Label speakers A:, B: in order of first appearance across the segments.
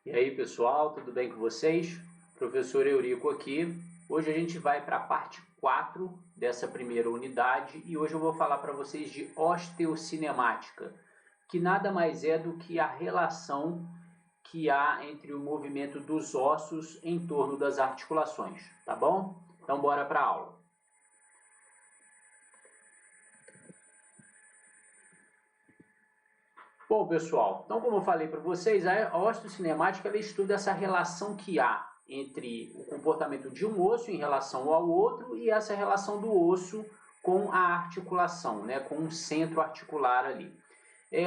A: E aí pessoal, tudo bem com vocês? Professor Eurico aqui. Hoje a gente vai para a parte 4 dessa primeira unidade e hoje eu vou falar para vocês de osteocinemática, que nada mais é do que a relação que há entre o movimento dos ossos em torno das articulações, tá bom? Então bora para a aula. Bom, pessoal, então como eu falei para vocês, a osteocinemática ela estuda essa relação que há entre o comportamento de um osso em relação ao outro e essa relação do osso com a articulação, né, com um centro articular ali.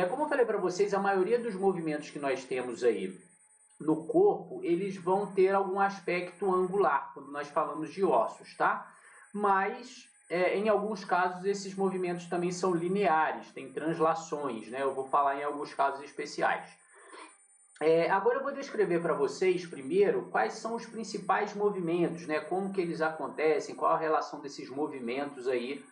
A: Como eu falei para vocês, a maioria dos movimentos que nós temos aí no corpo, eles vão ter algum aspecto angular, quando nós falamos de ossos, tá? Mas em alguns casos esses movimentos também são lineares, tem translações, né? Eu vou falar em alguns casos especiais. Agora eu vou descrever para vocês primeiro quais são os principais movimentos, né? Como que eles acontecem, qual a relação desses movimentos aí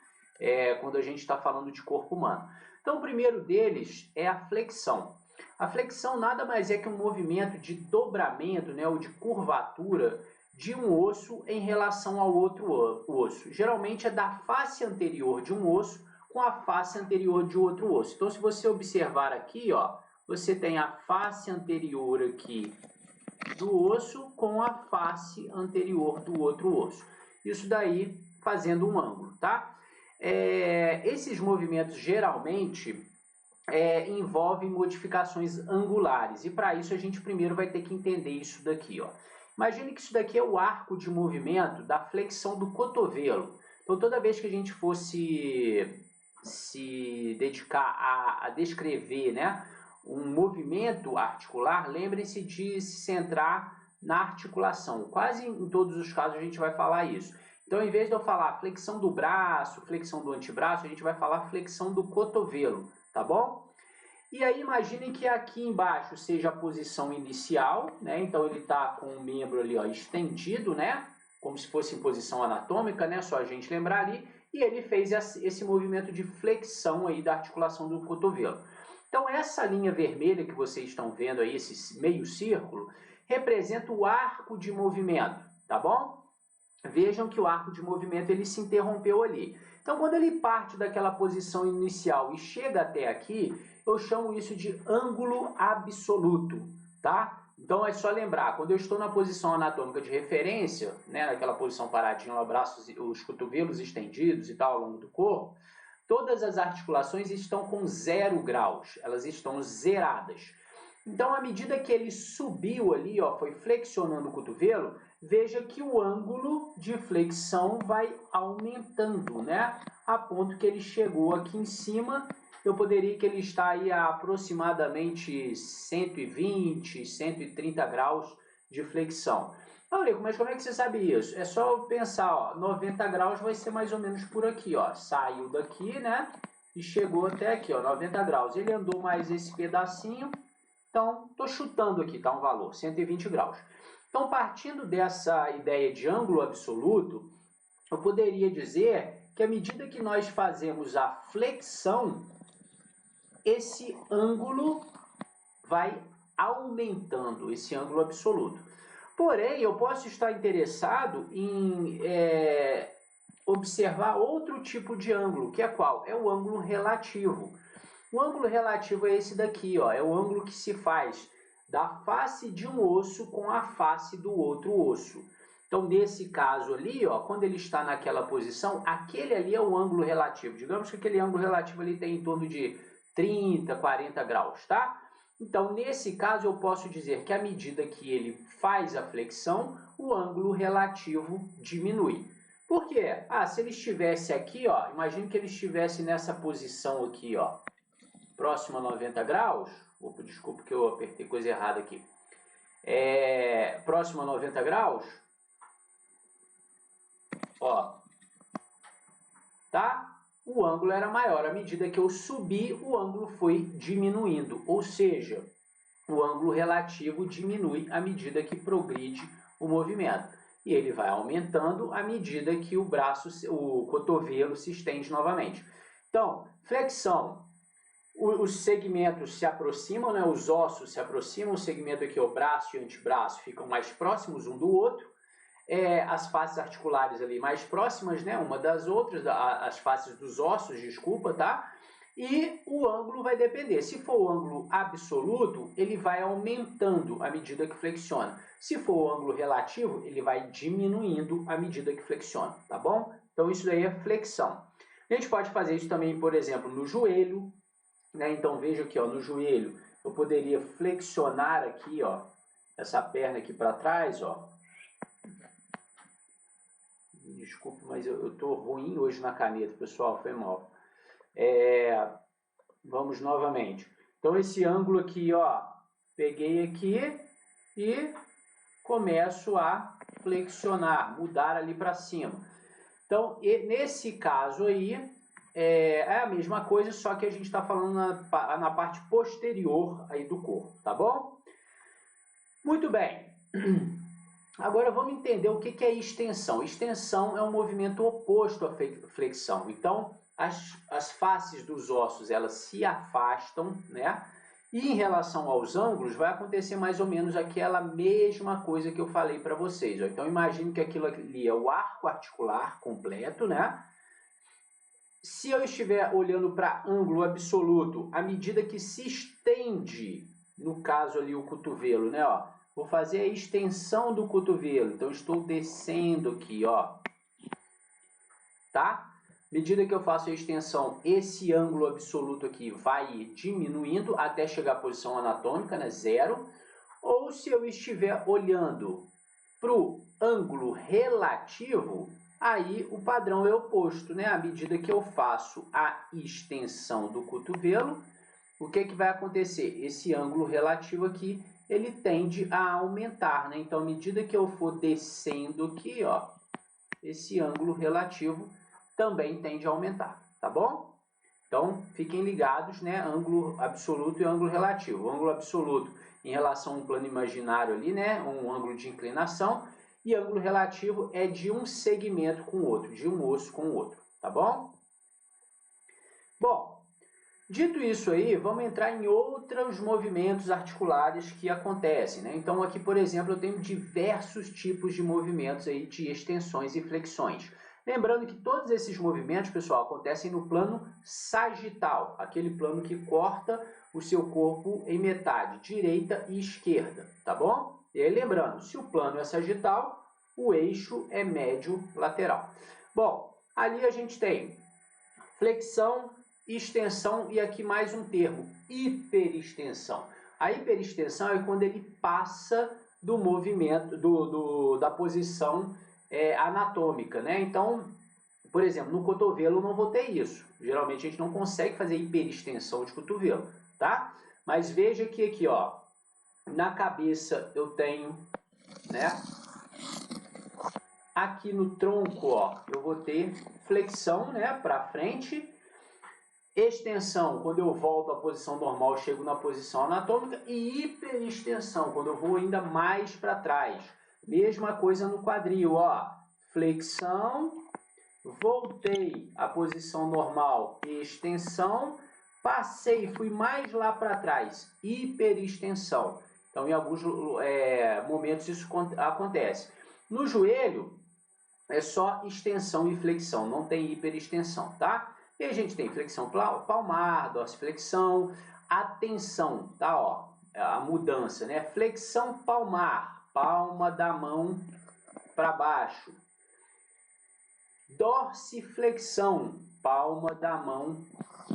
A: quando a gente está falando de corpo humano. Então o primeiro deles é a flexão. A flexão nada mais é que um movimento de dobramento, né, ou de curvatura de um osso em relação ao outro osso. Geralmente é da face anterior de um osso com a face anterior de outro osso. Então, se você observar aqui, ó, você tem a face anterior aqui do osso com a face anterior do outro osso. Isso daí fazendo um ângulo, tá? Esses movimentos geralmente envolvem modificações angulares e para isso a gente primeiro vai ter que entender isso daqui, ó. Imagine que isso daqui é o arco de movimento da flexão do cotovelo. Então toda vez que a gente fosse se dedicar a descrever, né, um movimento articular, lembrem-se de se centrar na articulação. Quase em todos os casos a gente vai falar isso. Então, em vez de eu falar flexão do braço, flexão do antebraço, a gente vai falar flexão do cotovelo, tá bom? E aí, imaginem que aqui embaixo seja a posição inicial, né? Então, ele está com o membro ali, ó, estendido, né? Como se fosse em posição anatômica, né? Só a gente lembrar ali. E ele fez esse movimento de flexão aí da articulação do cotovelo. Então, essa linha vermelha que vocês estão vendo aí, esse meio círculo, representa o arco de movimento, tá bom? Vejam que o arco de movimento ele se interrompeu ali. Então, quando ele parte daquela posição inicial e chega até aqui, eu chamo isso de ângulo absoluto, tá? Então, é só lembrar, quando eu estou na posição anatômica de referência, né, naquela posição paradinha, os braços, os cotovelos estendidos e tal ao longo do corpo, todas as articulações estão com 0 graus, elas estão zeradas. Então, à medida que ele subiu ali, ó, foi flexionando o cotovelo, veja que o ângulo de flexão vai aumentando, né? A ponto que ele chegou aqui em cima, eu poderia que ele está aí a aproximadamente 120, 130 graus de flexão. Eurico, mas como é que você sabe isso? É só pensar, ó, 90 graus vai ser mais ou menos por aqui, ó. Saiu daqui, né? E chegou até aqui, ó, 90 graus. Ele andou mais esse pedacinho. Então, estou chutando aqui, tá, um valor, 120 graus. Então, partindo dessa ideia de ângulo absoluto, eu poderia dizer que à medida que nós fazemos a flexão, esse ângulo vai aumentando, esse ângulo absoluto. Porém, eu posso estar interessado em observar outro tipo de ângulo, que é qual? É o ângulo relativo. O ângulo relativo é esse daqui, ó, é o ângulo que se faz da face de um osso com a face do outro osso. Então, nesse caso ali, ó, quando ele está naquela posição, aquele ali é o ângulo relativo. Digamos que aquele ângulo relativo ali tem em torno de 30, 40 graus, tá? Então, nesse caso, eu posso dizer que à medida que ele faz a flexão, o ângulo relativo diminui. Por quê? Se ele estivesse aqui, ó, imagine que ele estivesse nessa posição aqui, ó, próximo a 90 graus, opa, desculpa que eu apertei coisa errada aqui, próximo a 90 graus, ó, tá? O ângulo era maior, à medida que eu subi, o ângulo foi diminuindo, ou seja, o ângulo relativo diminui à medida que progride o movimento, e ele vai aumentando à medida que o cotovelo se estende novamente. Então, flexão. os segmentos se aproximam, né? Os ossos se aproximam, o segmento aqui, o braço e o antebraço, ficam mais próximos um do outro. As faces articulares ali mais próximas, né? Uma das outras, as faces dos ossos, desculpa, tá? E o ângulo vai depender. Se for o ângulo absoluto, ele vai aumentando à medida que flexiona. Se for o ângulo relativo, ele vai diminuindo à medida que flexiona, tá bom? Então isso daí é flexão. A gente pode fazer isso também, por exemplo, no joelho, né? Então veja aqui, ó, no joelho, eu poderia flexionar aqui, ó, essa perna aqui para trás, ó. Desculpe, mas eu tô ruim hoje na caneta, pessoal, foi mal. Vamos novamente. Então esse ângulo aqui, ó, peguei aqui e começo a flexionar, mudar ali para cima. Então, nesse caso aí, é a mesma coisa, só que a gente está falando na parte posterior aí do corpo, tá bom? Muito bem. Agora vamos entender o que é extensão. Extensão é um movimento oposto à flexão. Então, as faces dos ossos, elas se afastam, né? E em relação aos ângulos, vai acontecer mais ou menos aquela mesma coisa que eu falei para vocês. Ó. Então, imagine que aquilo ali é o arco articular completo, né? Se eu estiver olhando para ângulo absoluto, à medida que se estende, no caso ali o cotovelo, né? Ó, vou fazer a extensão do cotovelo. Então, estou descendo aqui, ó. Tá? À medida que eu faço a extensão, esse ângulo absoluto aqui vai diminuindo até chegar à posição anatômica, né? 0. Ou se eu estiver olhando para o ângulo relativo, aí o padrão é oposto, né? À medida que eu faço a extensão do cotovelo, o que vai acontecer? Esse ângulo relativo aqui, ele tende a aumentar, né? Então, à medida que eu for descendo aqui, ó, esse ângulo relativo também tende a aumentar, tá bom? Então, fiquem ligados, né? Ângulo absoluto e ângulo relativo. O ângulo absoluto em relação a um plano imaginário ali, né? Um ângulo de inclinação. E ângulo relativo é de um segmento com o outro, de um osso com o outro, tá bom? Bom, dito isso aí, vamos entrar em outros movimentos articulares que acontecem, né? Então aqui, por exemplo, eu tenho diversos tipos de movimentos aí de extensões e flexões. Lembrando que todos esses movimentos, pessoal, acontecem no plano sagital, aquele plano que corta o seu corpo em metade, direita e esquerda, tá bom? E aí, lembrando, se o plano é sagital, o eixo é médio lateral. Bom, ali a gente tem flexão, extensão e aqui mais um termo, hiperextensão. A hiperextensão é quando ele passa do movimento, da posição anatômica, né? Então, por exemplo, no cotovelo eu não vou ter isso. Geralmente a gente não consegue fazer hiperextensão de cotovelo, tá? Mas veja que aqui, ó, na cabeça eu tenho, né? Aqui no tronco, ó, eu vou ter flexão, né, para frente. Extensão, quando eu volto à posição normal, eu chego na posição anatômica. E hiperextensão, quando eu vou ainda mais para trás. Mesma coisa no quadril, ó. Flexão, voltei à posição normal, extensão, passei, fui mais lá para trás, hiperextensão. Então, em alguns momentos isso acontece. No joelho, é só extensão e flexão, não tem hiperextensão, tá? E a gente tem flexão palmar, dorsiflexão, atenção, tá? Ó, a mudança, né? Flexão palmar, palma da mão para baixo. Dorsiflexão, palma da mão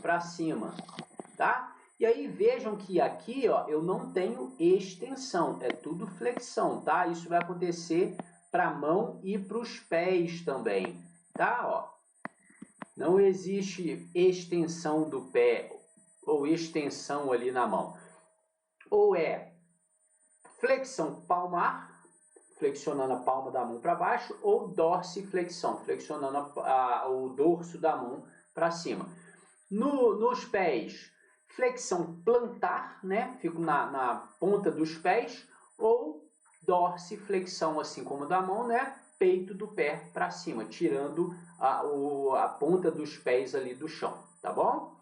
A: para cima, tá? E aí vejam que aqui, ó, eu não tenho extensão, é tudo flexão, tá? Isso vai acontecer para a mão e para os pés também, tá? Ó, não existe extensão do pé ou extensão ali na mão. Ou é flexão palmar, flexionando a palma da mão para baixo, ou dorsiflexão, flexionando o dorso da mão para cima. Nos pés, flexão plantar, né? Fico na ponta dos pés, ou dorsiflexão, assim como da mão, né? Peito do pé para cima, tirando a ponta dos pés ali do chão, tá bom?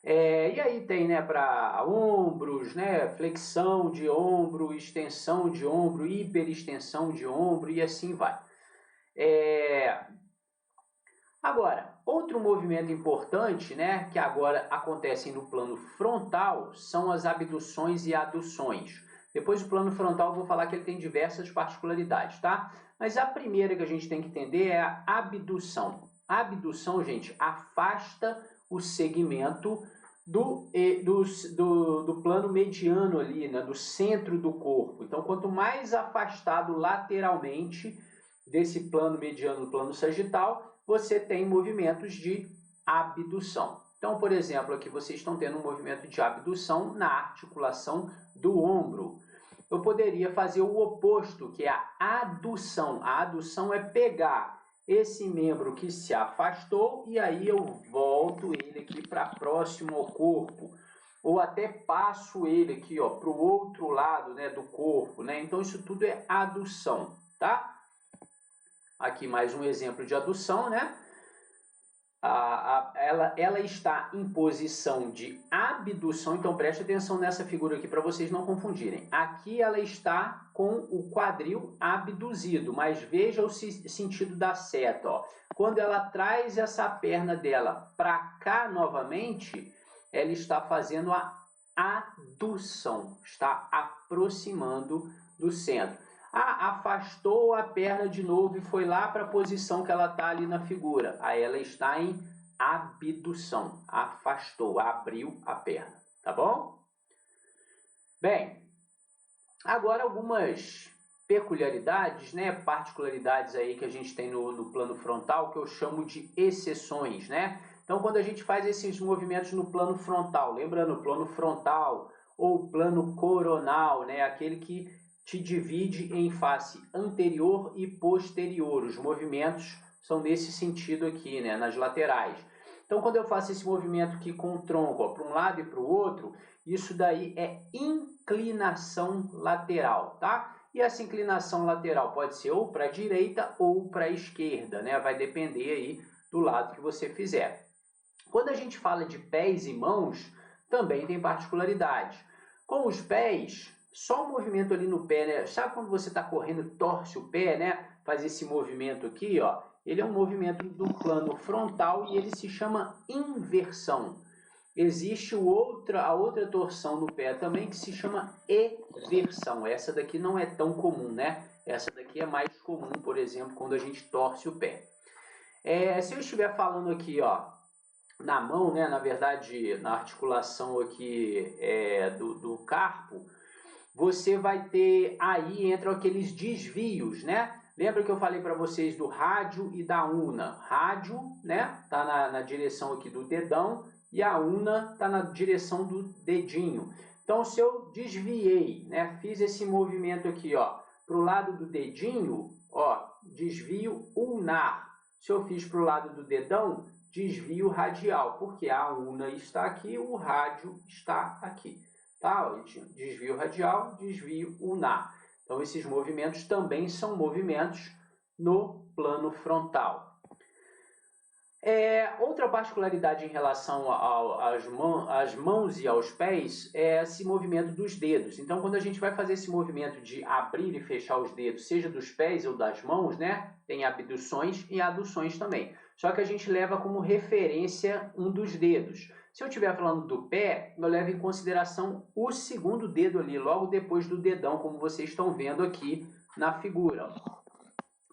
A: E aí tem, né, para ombros, né, flexão de ombro, extensão de ombro, hiperextensão de ombro e assim vai. Agora, outro movimento importante, né, que agora acontecem no plano frontal, são as abduções e aduções. Depois do plano frontal eu vou falar que ele tem diversas particularidades, tá? Mas a primeira que a gente tem que entender é a abdução. A abdução, gente, afasta o segmento do plano mediano ali, né, do centro do corpo. Então, quanto mais afastado lateralmente desse plano mediano, plano sagital, você tem movimentos de abdução. Então, por exemplo, aqui vocês estão tendo um movimento de abdução na articulação do ombro. Eu poderia fazer o oposto, que é a adução. A adução é pegar esse membro que se afastou e aí eu volto ele aqui para próximo ao corpo. Ou até passo ele aqui para o outro lado, né, do corpo. Né? Então, isso tudo é adução, tá? Aqui mais um exemplo de adução, né? Ela está em posição de abdução, então preste atenção nessa figura aqui para vocês não confundirem. Aqui ela está com o quadril abduzido, mas veja o sentido da seta. Ó. Quando ela traz essa perna dela para cá novamente, ela está fazendo a adução, está aproximando do centro. Afastou a perna de novo e foi lá para a posição que ela está ali na figura. Aí ela está em abdução. Afastou, abriu a perna. Tá bom? Bem, agora algumas peculiaridades, né, particularidades aí que a gente tem no plano frontal, que eu chamo de exceções, né? Então, quando a gente faz esses movimentos no plano frontal, lembrando, o plano frontal ou plano coronal, né, aquele que te divide em face anterior e posterior. Os movimentos são nesse sentido aqui, né, nas laterais. Então, quando eu faço esse movimento aqui com o tronco para um lado e para o outro, isso daí é inclinação lateral, tá? E essa inclinação lateral pode ser ou para a direita ou para a esquerda, né? Vai depender aí do lado que você fizer. Quando a gente fala de pés e mãos, também tem particularidades. Com os pés, só o movimento ali no pé, né? Sabe quando você está correndo, torce o pé, né? Faz esse movimento aqui, ó. Ele é um movimento do plano frontal e ele se chama inversão. Existe a outra torção no pé também que se chama eversão. Essa daqui não é tão comum, né? Essa daqui é mais comum, por exemplo, quando a gente torce o pé. Se eu estiver falando aqui, ó, na mão, né? Na verdade, na articulação aqui do carpo, você vai ter aí, entram aqueles desvios, né? Lembra que eu falei para vocês do rádio e da una? Rádio, né? Tá na direção aqui do dedão e a una tá na direção do dedinho. Então, se eu desviei, né? Fiz esse movimento aqui, ó, pro lado do dedinho, ó, desvio ulnar. Se eu fiz pro lado do dedão, desvio radial, porque a una está aqui, o rádio está aqui. Tá? Desvio radial, desvio ulnar. Então, esses movimentos também são movimentos no plano frontal. Outra particularidade em relação às mãos e aos pés é esse movimento dos dedos. Então, quando a gente vai fazer esse movimento de abrir e fechar os dedos, seja dos pés ou das mãos, né? Tem abduções e aduções também. Só que a gente leva como referência um dos dedos. Se eu estiver falando do pé, eu levo em consideração o segundo dedo ali, logo depois do dedão, como vocês estão vendo aqui na figura.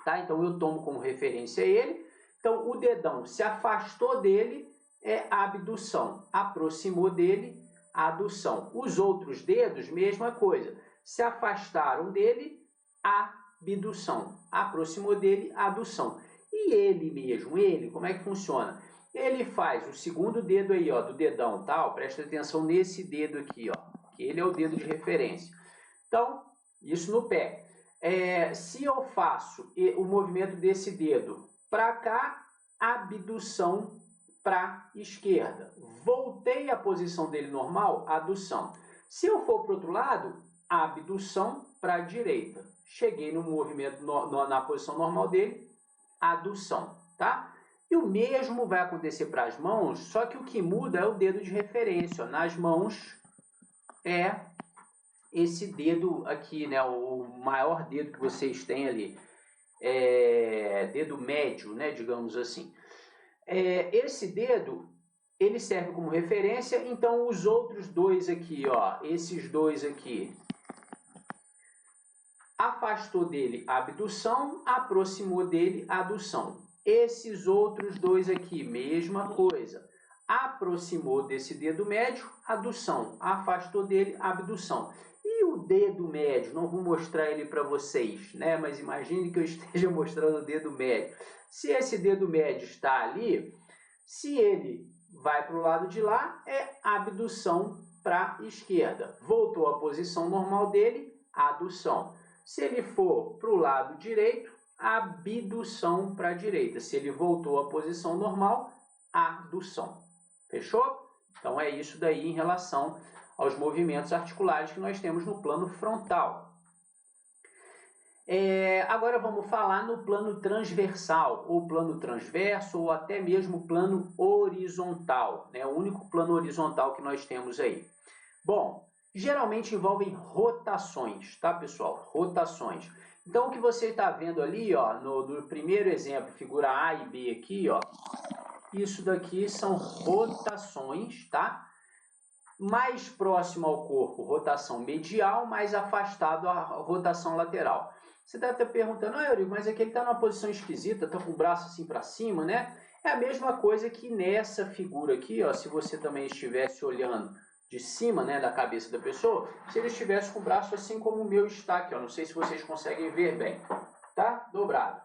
A: Tá? Então, eu tomo como referência ele. Então, o dedão se afastou dele, é abdução. Aproximou dele, adução. Os outros dedos, mesma coisa. Se afastaram dele, abdução. Aproximou dele, adução. E ele mesmo, ele, como é que funciona? Ele faz o segundo dedo aí, ó, do dedão, tá? Ó, presta atenção nesse dedo aqui, ó, que ele é o dedo de referência. Então, isso no pé. Se eu faço o movimento desse dedo para cá, abdução para a esquerda. Voltei à posição dele normal, adução. Se eu for para o outro lado, abdução para a direita. Cheguei no movimento na posição normal dele, adução, tá? E o mesmo vai acontecer para as mãos, só que o que muda é o dedo de referência. Nas mãos é esse dedo aqui, né? O maior dedo que vocês têm ali. Dedo médio, né? Digamos assim. Esse dedo, ele serve como referência, então os outros dois aqui, ó, esses dois aqui, afastou dele a abdução, aproximou dele a adução. Esses outros dois aqui, mesma coisa. Aproximou desse dedo médio, adução. Afastou dele, abdução. E o dedo médio? Não vou mostrar ele para vocês, né? Mas imagine que eu esteja mostrando o dedo médio. Se esse dedo médio está ali, se ele vai para o lado de lá, é abdução para a esquerda. Voltou à posição normal dele, adução. Se ele for para o lado direito, abdução para a direita. Se ele voltou à posição normal, adução. Fechou? Então é isso daí em relação aos movimentos articulares que nós temos no plano frontal. Agora vamos falar no plano transversal, ou plano transverso, ou até mesmo plano horizontal, né? O único plano horizontal que nós temos aí. Bom, geralmente envolvem rotações, tá, pessoal? Rotações. Então, o que você está vendo ali, ó, no primeiro exemplo, figura A e B aqui, ó, isso daqui são rotações, tá? Mais próximo ao corpo, rotação medial, mais afastado a rotação lateral. Você deve estar perguntando, Eurico, mas aqui ele está numa posição esquisita, está com o braço assim para cima, né? É a mesma coisa que nessa figura aqui, ó, se você também estivesse olhando de cima, né, da cabeça da pessoa, se ele estivesse com o braço assim como o meu está aqui, ó, não sei se vocês conseguem ver bem, tá? Dobrado.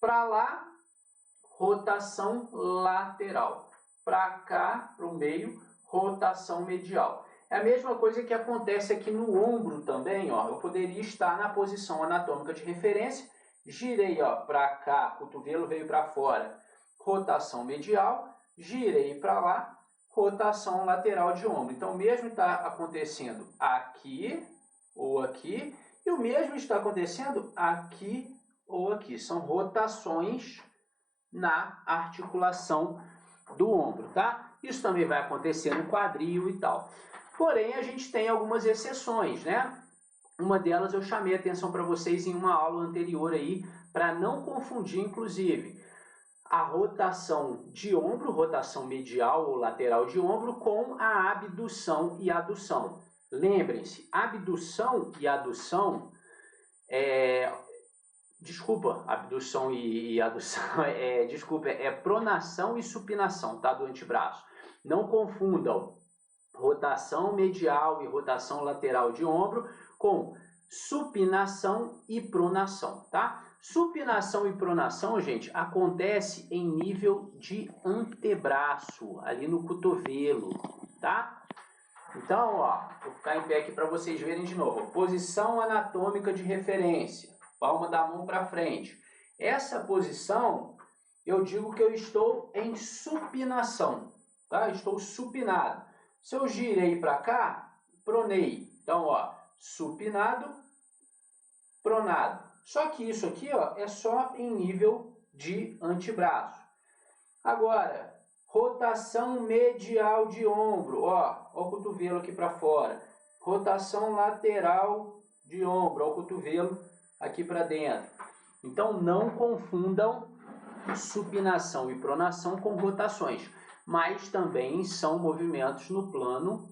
A: Para lá, rotação lateral. Para cá, para o meio, rotação medial. É a mesma coisa que acontece aqui no ombro também, ó. Eu poderia estar na posição anatômica de referência, girei, ó, para cá, cotovelo veio para fora, rotação medial, girei para lá, rotação lateral de ombro. Então, o mesmo está acontecendo aqui ou aqui, e o mesmo está acontecendo aqui ou aqui. São rotações na articulação do ombro, tá? Isso também vai acontecer no quadril e tal. Porém, a gente tem algumas exceções, né? Uma delas eu chamei a atenção para vocês em uma aula anterior aí, para não confundir, inclusive, a rotação de ombro, rotação medial ou lateral de ombro, com a abdução e adução. Lembrem-se, abdução e adução abdução e adução, é pronação e supinação, tá, do antebraço. Não confundam rotação medial e rotação lateral de ombro com supinação e pronação, tá? Supinação e pronação, gente, acontece em nível de antebraço, ali no cotovelo, tá? Então, ó, vou ficar em pé aqui para vocês verem de novo. Posição anatômica de referência, palma da mão para frente. Essa posição, eu digo que eu estou em supinação, tá? Estou supinado. Se eu girei para cá, pronei. Então, ó, supinado, pronado. Só que isso aqui, ó, é só em nível de antebraço. Agora, rotação medial de ombro, ó o cotovelo aqui para fora. Rotação lateral de ombro, ó o cotovelo aqui para dentro. Então, não confundam supinação e pronação com rotações, mas também são movimentos no plano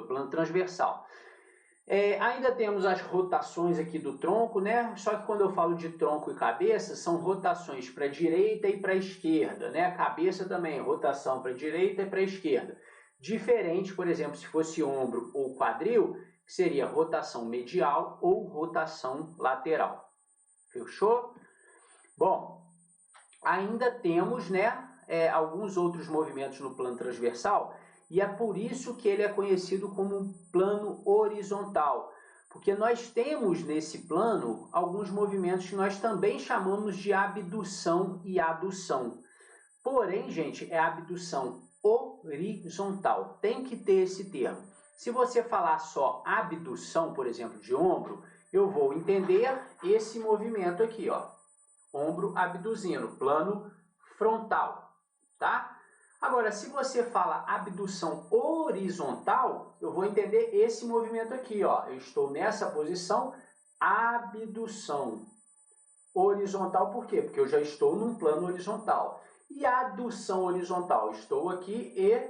A: plano transversal. Ainda temos as rotações aqui do tronco, né? Só que quando eu falo de tronco e cabeça, são rotações para a direita e para a esquerda, né? A cabeça também, rotação para a direita e para a esquerda. Diferente, por exemplo, se fosse ombro ou quadril, que seria rotação medial ou rotação lateral. Fechou? Bom, ainda temos, né, alguns outros movimentos no plano transversal, e é por isso que ele é conhecido como plano horizontal, porque nós temos nesse plano alguns movimentos que nós também chamamos de abdução e adução. Porém, gente, é abdução horizontal, tem que ter esse termo. Se você falar só abdução, por exemplo, de ombro, eu vou entender esse movimento aqui, ó. ombro abduzindo, plano frontal, tá? Agora, se você fala abdução horizontal, eu vou entender esse movimento aqui, ó. Eu estou nessa posição, abdução horizontal, por quê? Porque eu já estou num plano horizontal. E adução horizontal, estou aqui e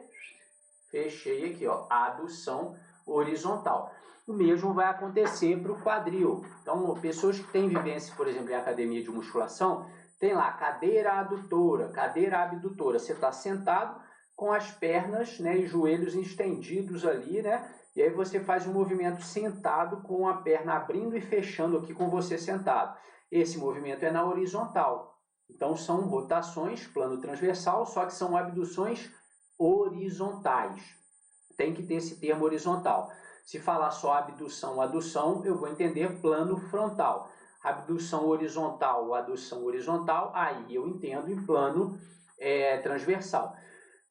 A: fechei aqui, ó, adução horizontal. O mesmo vai acontecer para o quadril. Então, pessoas que têm vivência, por exemplo, em academia de musculação, tem lá cadeira adutora, cadeira abdutora. Você está sentado com as pernas, né, e joelhos estendidos ali, né? E aí você faz um movimento sentado com a perna abrindo e fechando aqui com você sentado. Esse movimento é na horizontal. Então são rotações, plano transversal, só que são abduções horizontais. Tem que ter esse termo horizontal. Se falar só abdução, adução, eu vou entender plano frontal. Abdução horizontal ou adução horizontal, aí eu entendo em plano transversal.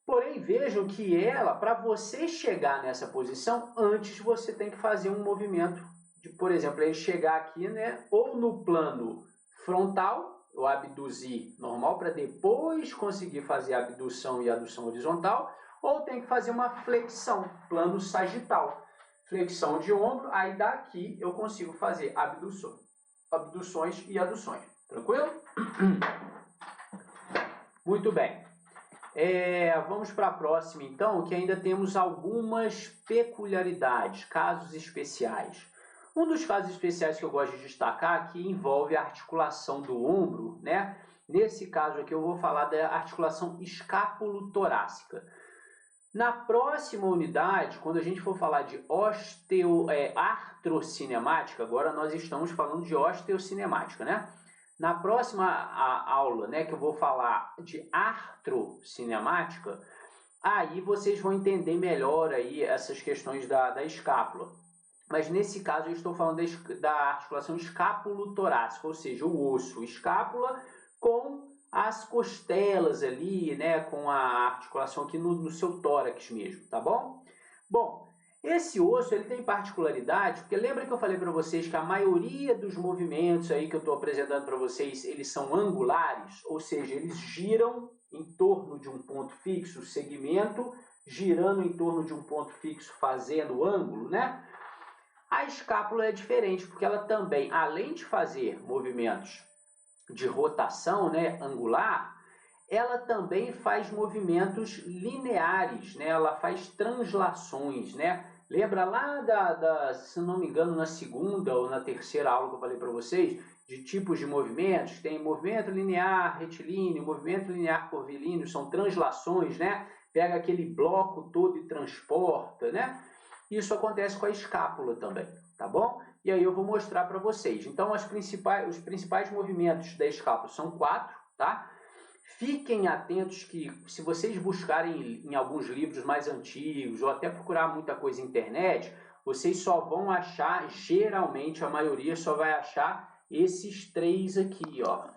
A: Porém, vejam que ela, para você chegar nessa posição, antes você tem que fazer um movimento de, por exemplo, ele chegar aqui, né, ou no plano frontal, eu abduzir normal, para depois conseguir fazer a abdução e a adução horizontal, ou tem que fazer uma flexão, plano sagital. Flexão de ombro, aí daqui eu consigo fazer abduções e aduções. Tranquilo? Muito bem. Vamos para a próxima, então, que ainda temos algumas peculiaridades, casos especiais. Um dos casos especiais que eu gosto de destacar aqui envolve a articulação do ombro, né? Nesse caso aqui eu vou falar da articulação escápulo-torácica. Na próxima unidade, quando a gente for falar de artrocinemática, agora nós estamos falando de osteocinemática, né? Na próxima aula, né, que eu vou falar de artrocinemática, aí vocês vão entender melhor aí essas questões da escápula. Mas nesse caso eu estou falando da articulação escápulo-torácica, ou seja, o osso escápula com as costelas ali, né, com a articulação aqui no seu tórax mesmo, tá bom? Bom, esse osso ele tem particularidade, porque lembra que eu falei para vocês que a maioria dos movimentos aí que eu estou apresentando para vocês, eles são angulares, ou seja, eles giram em torno de um ponto fixo, segmento, girando em torno de um ponto fixo, fazendo ângulo, né? A escápula é diferente, porque ela também, além de fazer movimentos de rotação, né, angular, ela também faz movimentos lineares, né? Ela faz translações, né? Lembra lá se não me engano, na segunda ou na terceira aula que eu falei para vocês, de tipos de movimentos? Tem movimento linear retilíneo, movimento linear curvilíneo, são translações, né? Pega aquele bloco todo e transporta, né? Isso acontece com a escápula também, tá bom? E aí eu vou mostrar para vocês. Então, os principais movimentos da escápula são 4, tá? Fiquem atentos que, se vocês buscarem em alguns livros mais antigos, ou até procurar muita coisa na internet, vocês só vão achar, geralmente a maioria só vai achar esses 3 aqui, ó.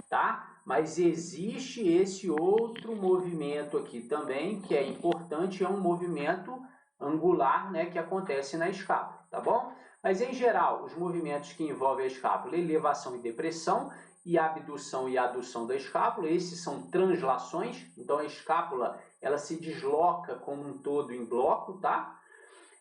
A: Tá? Mas existe esse outro movimento aqui também, que é importante, é um movimento angular, né, que acontece na escápula, tá bom? Mas em geral, os movimentos que envolvem a escápula, elevação e depressão, e abdução e adução da escápula, esses são translações, então a escápula ela se desloca como um todo em bloco, tá?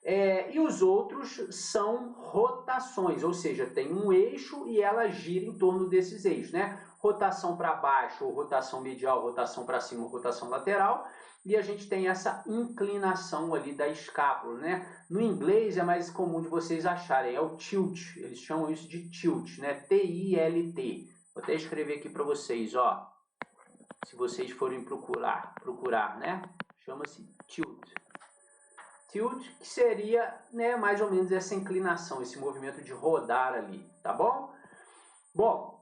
A: E os outros são rotações, ou seja, tem um eixo e ela gira em torno desses eixos, né? Rotação para baixo, ou rotação medial, rotação para cima, rotação lateral, e a gente tem essa inclinação ali da escápula, né? No inglês é mais comum de vocês acharem, é o tilt, eles chamam isso de tilt, né? T-I-L-T. Vou até escrever aqui para vocês, ó. Se vocês forem procurar, né? Chama-se tilt. Tilt, que seria, né, mais ou menos essa inclinação, esse movimento de rodar ali, tá bom? Bom,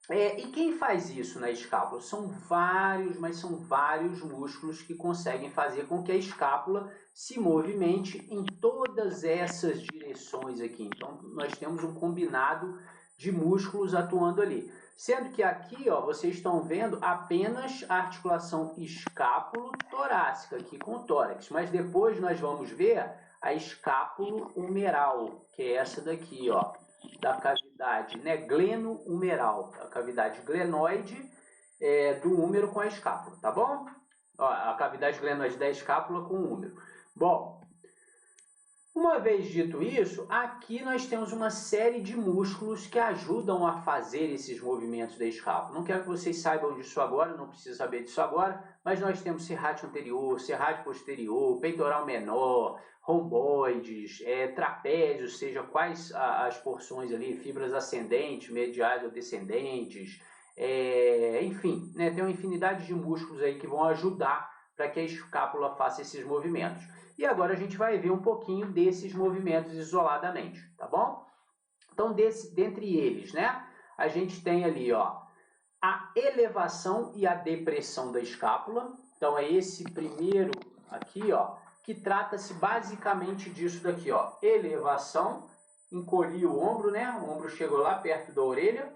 A: e quem faz isso na escápula? São vários, mas são vários músculos que conseguem fazer com que a escápula se movimente em todas essas direções aqui. Então, nós temos um combinado de músculos atuando ali. Sendo que aqui, ó, vocês estão vendo apenas a articulação escápulo-torácica, aqui com o tórax. Mas depois nós vamos ver a escápulo-humeral, que é essa daqui, ó. da cavidade, né, gleno-humeral, a cavidade glenoide do húmero com a escápula, tá bom? Ó, a cavidade glenoide da escápula com o húmero. Bom, uma vez dito isso, aqui nós temos uma série de músculos que ajudam a fazer esses movimentos da escápula. Não quero que vocês saibam disso agora, não precisa saber disso agora, mas nós temos serrátil anterior, serrátil posterior, peitoral menor, romboides, trapézios, seja quais as porções ali, fibras ascendentes, mediais ou descendentes, enfim, né, tem uma infinidade de músculos aí que vão ajudar para que a escápula faça esses movimentos. E agora a gente vai ver um pouquinho desses movimentos isoladamente, tá bom? Então, dentre eles, né, a gente tem ali, ó, a elevação e a depressão da escápula. Então, é esse primeiro aqui, ó, que trata-se basicamente disso daqui, ó, elevação, encolhi o ombro, né, o ombro chegou lá perto da orelha,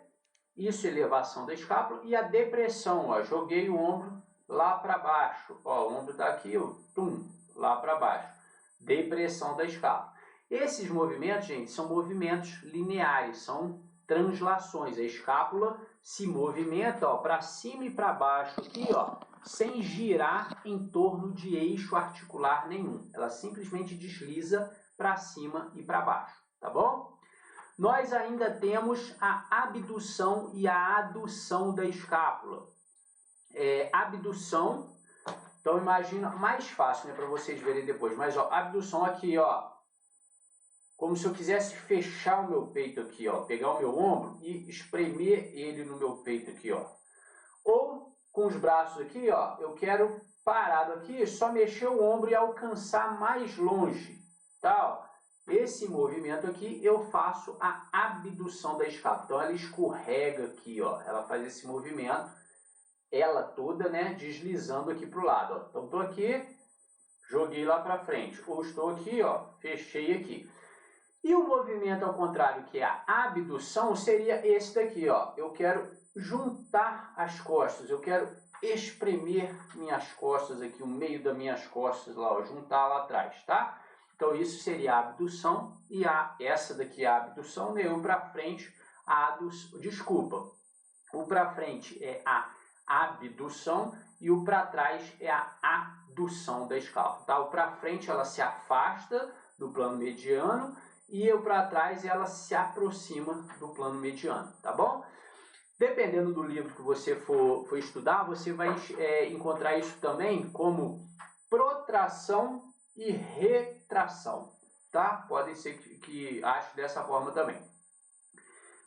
A: isso, elevação da escápula, e a depressão, ó, joguei o ombro lá para baixo, ó, o ombro está aqui, ó, tum, lá para baixo, depressão da escápula. Esses movimentos, gente, são movimentos lineares, são translações. A escápula se movimenta para cima e para baixo aqui, ó, sem girar em torno de eixo articular nenhum. Ela simplesmente desliza para cima e para baixo, tá bom? Nós ainda temos a abdução e a adução da escápula. Abdução, então imagina, mais fácil, né, para vocês verem depois, mas ó, abdução aqui, ó, como se eu quisesse fechar o meu peito aqui, ó, pegar o meu ombro e espremer ele no meu peito aqui, ó. Ou com os braços aqui, ó, eu quero parado aqui, só mexer o ombro e alcançar mais longe, tá? Ó. Esse movimento aqui eu faço a abdução da escápula. Então ela escorrega aqui, ó, ela faz esse movimento, ela toda, né, deslizando aqui para o lado, ó. Então estou aqui, joguei lá para frente, ou estou aqui, ó, fechei aqui. E o movimento ao contrário, que é a abdução, seria esse daqui, ó. Eu quero juntar as costas, eu quero espremer minhas costas aqui, o meio das minhas costas lá, ó, juntar lá atrás, tá? Então isso seria a abdução e essa daqui é a abdução, né? O para frente, o para frente é a abdução e o para trás é a adução da escápula, tá? O para frente ela se afasta do plano mediano e o para trás ela se aproxima do plano mediano, tá bom? Dependendo do livro que você for estudar, você vai encontrar isso também como protração e retração, tá? Pode ser que ache dessa forma também.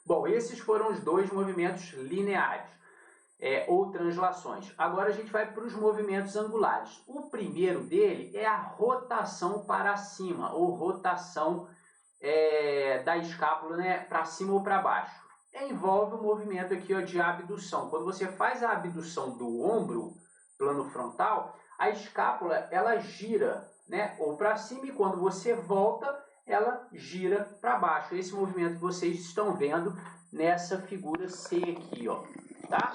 A: Bom, esses foram os dois movimentos lineares, ou translações. Agora a gente vai para os movimentos angulares. O primeiro dele é a rotação para cima, ou rotação da escápula, né, para cima ou para baixo. Envolve o movimento aqui, ó, de abdução. Quando você faz a abdução do ombro, plano frontal, a escápula ela gira, né, ou para cima, e quando você volta, ela gira para baixo. Esse movimento que vocês estão vendo nessa figura C aqui, ó, tá?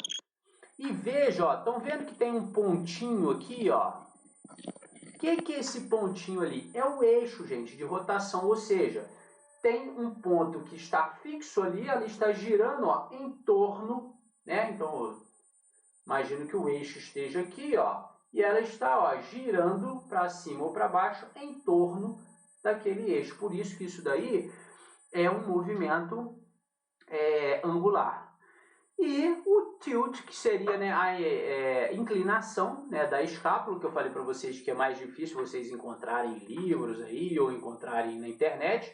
A: E veja, ó, estão vendo que tem um pontinho aqui, ó? O que é esse pontinho ali? É o eixo, gente, de rotação, ou seja, tem um ponto que está fixo ali, ela está girando, ó, em torno, né? Então, imagino que o eixo esteja aqui, ó, e ela está, ó, girando para cima ou para baixo em torno daquele eixo. Por isso que isso daí é um movimento angular. E o tilt, que seria, né, a inclinação, né, da escápula, que eu falei para vocês que é mais difícil vocês encontrarem em livros aí ou encontrarem na internet.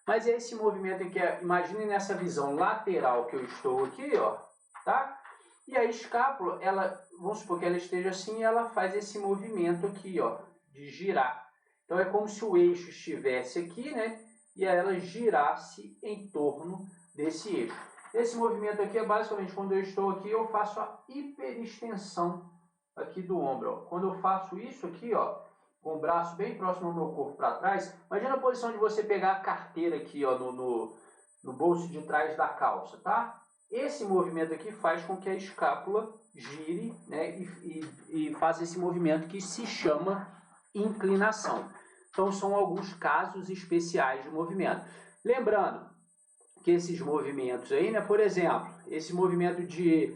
A: Mas esse movimento aqui, imagine nessa visão lateral que eu estou aqui, ó, tá? E a escápula, ela, vamos supor que ela esteja assim, ela faz esse movimento aqui, ó, de girar. Então é como se o eixo estivesse aqui, né? E ela girasse em torno desse eixo. Esse movimento aqui é basicamente quando eu estou aqui, eu faço a hiperextensão aqui do ombro, ó. Quando eu faço isso aqui, ó, com o braço bem próximo ao meu corpo para trás, imagina a posição de você pegar a carteira aqui, ó, no bolso de trás da calça, tá? Esse movimento aqui faz com que a escápula gire, né, e faça esse movimento que se chama inclinação. Então são alguns casos especiais de movimento. Lembrando que esses movimentos aí, né? Por exemplo, esse movimento de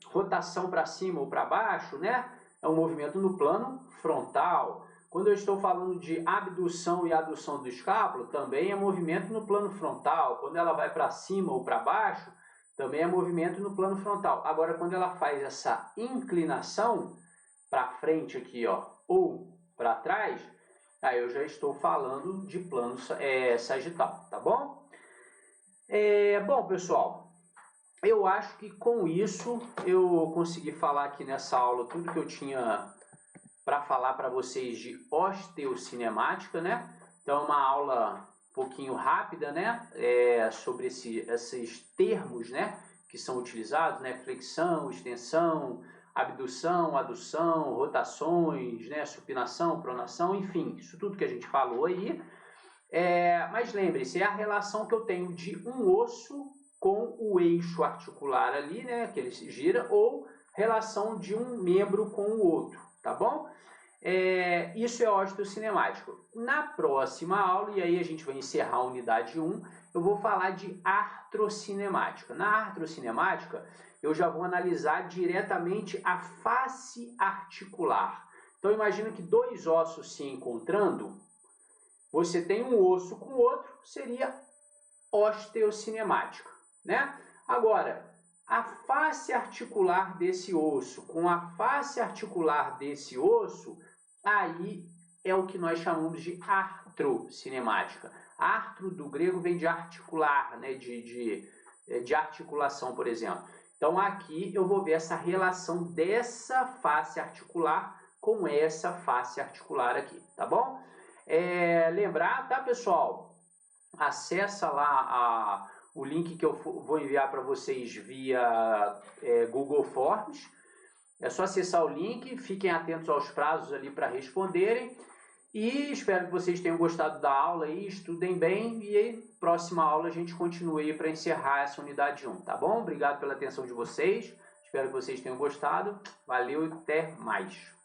A: rotação para cima ou para baixo, né? É um movimento no plano frontal. Quando eu estou falando de abdução e adução do escápulo, também é movimento no plano frontal. Quando ela vai para cima ou para baixo, também é movimento no plano frontal. Agora, quando ela faz essa inclinação para frente aqui, ó, ou para trás, aí eu já estou falando de plano sagital, tá bom? Bom, pessoal, eu acho que com isso eu consegui falar aqui nessa aula tudo que eu tinha para falar para vocês de osteocinemática, né? Então, uma aula um pouquinho rápida, né? Sobre esses termos, né? Que são utilizados, né? Flexão, extensão, abdução, adução, rotações, né? Supinação, pronação, enfim, isso tudo que a gente falou aí. Mas lembre-se, é a relação que eu tenho de um osso com o eixo articular ali, né? Que ele se gira, ou relação de um membro com o outro, tá bom? Isso é osteocinemático. Na próxima aula, e aí a gente vai encerrar a unidade 1, eu vou falar de artrocinemática. Na artrocinemática, eu já vou analisar diretamente a face articular. Então, imagina que dois ossos se encontrando, você tem um osso com o outro, seria osteocinemática, né? Agora, a face articular desse osso com a face articular desse osso, aí é o que nós chamamos de artrocinemática. Artro do grego vem de articular, né? de articulação, por exemplo. Então aqui eu vou ver essa relação dessa face articular com essa face articular aqui, tá bom? Lembrar, tá, pessoal? Acessa lá o link que eu vou enviar para vocês via Google Forms. É só acessar o link, fiquem atentos aos prazos ali para responderem. E espero que vocês tenham gostado da aula aí, estudem bem. E aí, próxima aula a gente continua aí para encerrar essa unidade 1, tá bom? Obrigado pela atenção de vocês. Espero que vocês tenham gostado. Valeu e até mais.